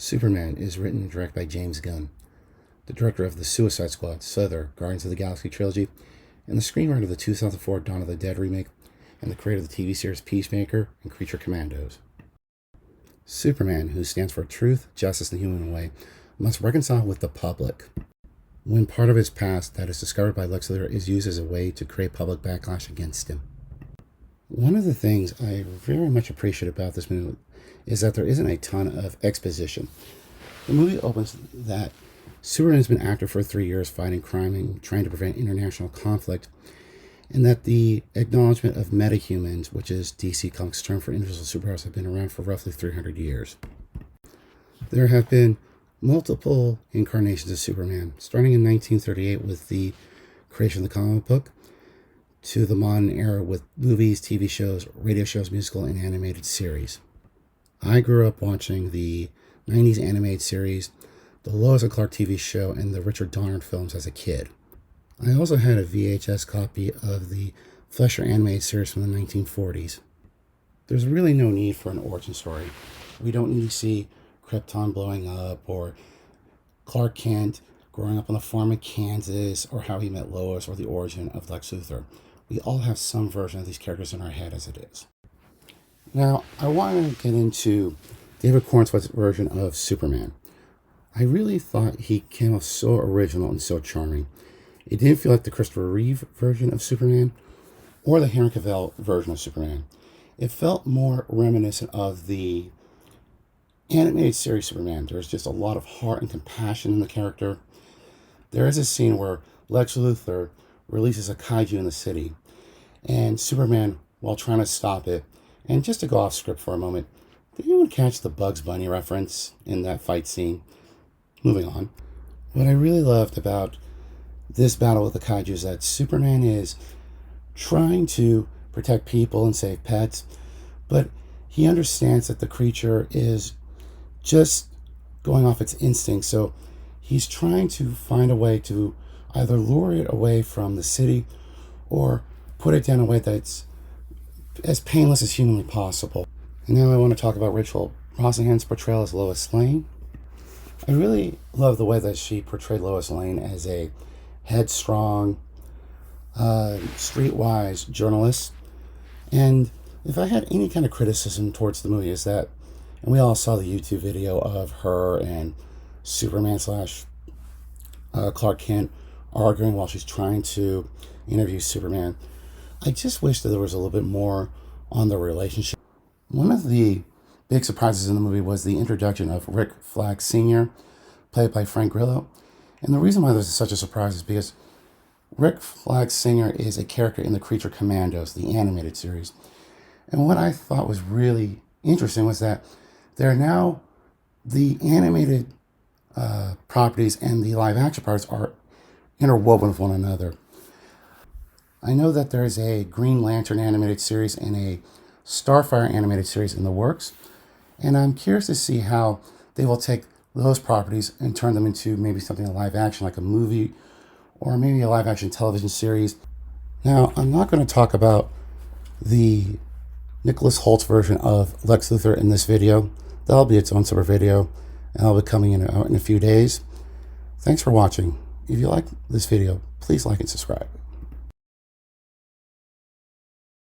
Superman is written and directed by James Gunn, the director of The Suicide Squad, Slither, Guardians of the Galaxy trilogy, and the screenwriter of the 2004 Dawn of the Dead remake, and the creator of the TV series Peacemaker and Creature Commandos. Superman, who stands for truth, justice, and the human way, must reconcile with the public when part of his past that is discovered by Lex Luthor is used as a way to create public backlash against him. One of the things I very much appreciate about this movie is that there isn't a ton of exposition. The movie opens that Superman has been active for 3 years fighting crime and trying to prevent international conflict, and that the acknowledgement of metahumans, which is DC Comics' term for individual superheroes, have been around for roughly 300 years. There have been multiple incarnations of Superman, starting in 1938 with the creation of the comic book, to the modern era with movies, TV shows, radio shows, musical, and animated series. I grew up watching the 90s animated series, the Lois and Clark TV show, and the Richard Donner films as a kid. I also had a VHS copy of the Fleischer animated series from the 1940s. There's really no need for an origin story. We don't need to see Krypton blowing up, or Clark Kent growing up on the farm in Kansas, or how he met Lois, or the origin of Lex Luthor. We all have some version of these characters in our head as it is. Now, I want to get into David Cornsweet's version of Superman. I really thought he came off so original and so charming. It didn't feel like the Christopher Reeve version of Superman or the Henry Cavill version of Superman. It felt more reminiscent of the animated series Superman. There's just a lot of heart and compassion in the character. There is a scene where Lex Luthor releases a kaiju in the city, and Superman, while trying to stop it, and just to go off script for a moment, did anyone catch the Bugs Bunny reference in that fight scene? Moving on. What I really loved about this battle with the kaiju is that Superman is trying to protect people and save pets, but he understands that the creature is just going off its instincts, so he's trying to find a way to either lure it away from the city or put it down in a way that's as painless as humanly possible. And now I want to talk about Rachel Brosnahan's portrayal as Lois Lane. I really love the way that she portrayed Lois Lane as a headstrong, streetwise journalist. And if I had any kind of criticism towards the movie, is that, and we all saw the YouTube video of her and Superman slash Clark Kent arguing while she's trying to interview Superman. I just wish that there was a little bit more on the relationship. One of the big surprises in the movie was the introduction of Rick Flag Sr., played by Frank Grillo. And the reason why this is such a surprise is because Rick Flag Sr. is a character in the Creature Commandos, the animated series. And what I thought was really interesting was that they're now the animated properties and the live action parts are interwoven with one another. I know that there is a Green Lantern animated series and a Starfire animated series in the works, and I'm curious to see how they will take those properties and turn them into maybe something live action, like a movie or maybe a live action television series. Now, I'm not going to talk about the Nicholas Holtz version of Lex Luthor in this video. That'll be its own separate video, and I'll be coming in a few days. Thanks for watching. If you like this video, please like and subscribe.